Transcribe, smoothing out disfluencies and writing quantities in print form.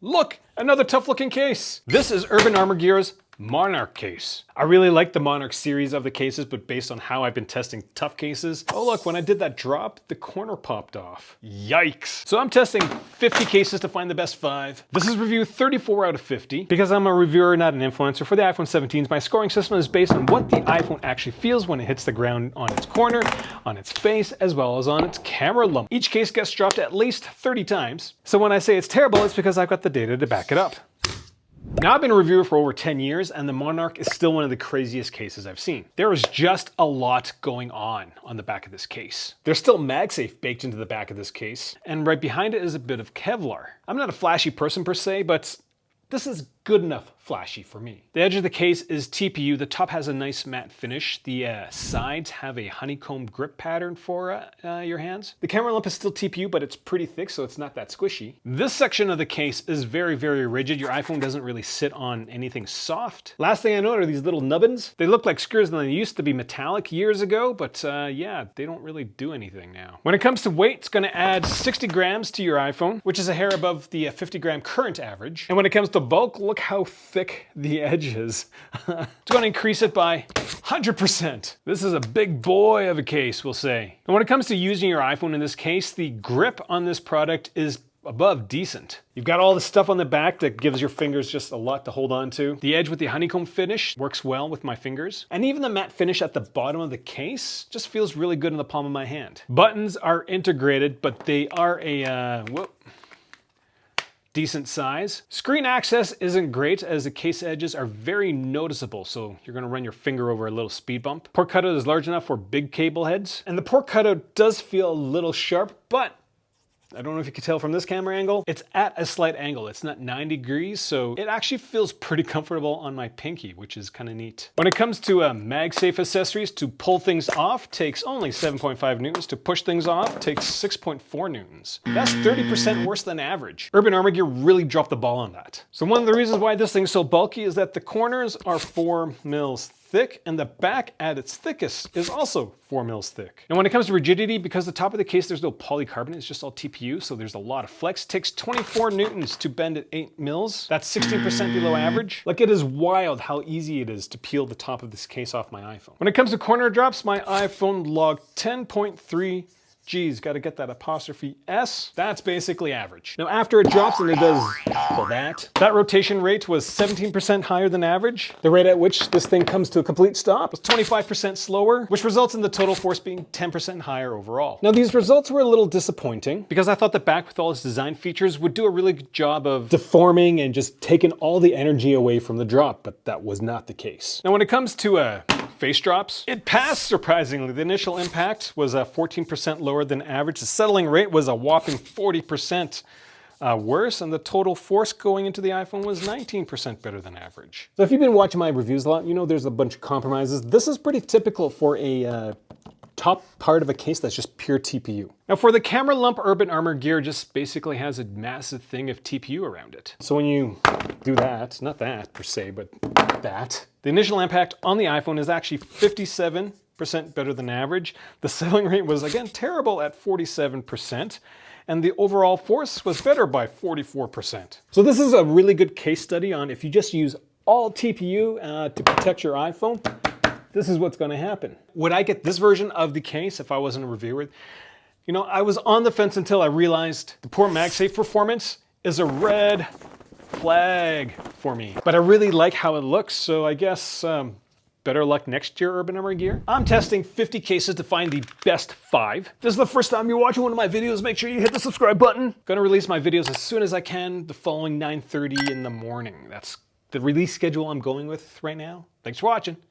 Look, another tough looking case. This is Urban Armor Gear's Monarch case. I really like the Monarch series of the cases, but based on how I've been testing tough cases, oh look, when I did that drop, the corner popped off. Yikes. So I'm testing 50 cases to find the best 5. This is review 34 out of 50. Because I'm a reviewer, not an influencer, for the iPhone 17s, my scoring system is based on what the iPhone actually feels when it hits the ground on its corner, on its face, as well as on its camera lump. Each case gets dropped at least 30 times. So when I say it's terrible, it's because I've got the data to back it up. Now, I've been a reviewer for over 10 years, and the Monarch is still one of the craziest cases I've seen. There is just a lot going on the back of this case. There's still MagSafe baked into the back of this case, and right behind it is a bit of Kevlar. I'm not a flashy person per se, but this is good enough flashy for me. The edge of the case is TPU. The top has a nice matte finish. The sides have a honeycomb grip pattern for your hands. The camera lump is still TPU, but it's pretty thick, so it's not that squishy. This section of the case is very, very rigid. Your iPhone doesn't really sit on anything soft. Last thing I know are these little nubbins. They look like screws and they used to be metallic years ago, but yeah, they don't really do anything now. When it comes to weight, it's gonna add 60 grams to your iPhone, which is a hair above the 50 gram current average. And when it comes to bulk, look how thick the edge is. It's going to increase it by 100%. This is a big boy of a case, we'll say. And when it comes to using your iPhone in this case, the grip on this product is above decent. You've got all the stuff on the back that gives your fingers just a lot to hold on to. The edge with the honeycomb finish works well with my fingers. And even the matte finish at the bottom of the case just feels really good in the palm of my hand. Buttons are integrated, but they are a, decent size. Screen access isn't great as the case edges are very noticeable, so you're gonna run your finger over a little speed bump. Port cutout is large enough for big cable heads, and the port cutout does feel a little sharp, but I don't know if you can tell from this camera angle, it's at a slight angle. It's not 90 degrees, so it actually feels pretty comfortable on my pinky, which is kind of neat. When it comes to MagSafe accessories, to pull things off takes only 7.5 newtons. To push things off takes 6.4 newtons. That's 30% worse than average. Urban Armor Gear really dropped the ball on that. So one of the reasons why this thing's so bulky is that the corners are 4 mils thick, and the back at its thickest is also 4 mils thick. And when it comes to rigidity, because the top of the case there's no polycarbonate, it's just all TPU, so there's a lot of flex. It takes 24 newtons to bend at 8 mils. That's 16% below average. Like, it is wild how easy it is to peel the top of this case off my iPhone. When it comes to corner drops, my iPhone logged 10.3 G's, gotta get that apostrophe S. That's basically average. Now after it drops and it does that rotation rate was 17% higher than average. The rate at which this thing comes to a complete stop was 25% slower, which results in the total force being 10% higher overall. Now these results were a little disappointing because I thought the back with all its design features would do a really good job of deforming and just taking all the energy away from the drop, but that was not the case. Now when it comes to face drops, it passed surprisingly. The initial impact was 14% lower than average. The settling rate was a whopping 40% worse, and the total force going into the iPhone was 19% better than average. So if you've been watching my reviews a lot, you know there's a bunch of compromises. This is pretty typical for a top part of a case that's just pure TPU. Now for the camera lump, Urban Armor Gear just basically has a massive thing of TPU around it. So when you do that, not that per se, but that, the initial impact on the iPhone is actually 57% better than average. The settling rate was again terrible at 47%. And the overall force was better by 44%. So this is a really good case study on if you just use all TPU to protect your iPhone, this is what's going to happen. Would I get this version of the case if I wasn't a reviewer? You know, I was on the fence until I realized the poor MagSafe performance is a red flag for me. But I really like how it looks, so I guess better luck next year, Urban Armor Gear. I'm testing 50 cases to find the best 5. If this is the first time you're watching one of my videos, make sure you hit the subscribe button. Gonna release my videos as soon as I can the following 9:30 in the morning. That's the release schedule I'm going with right now. Thanks for watching.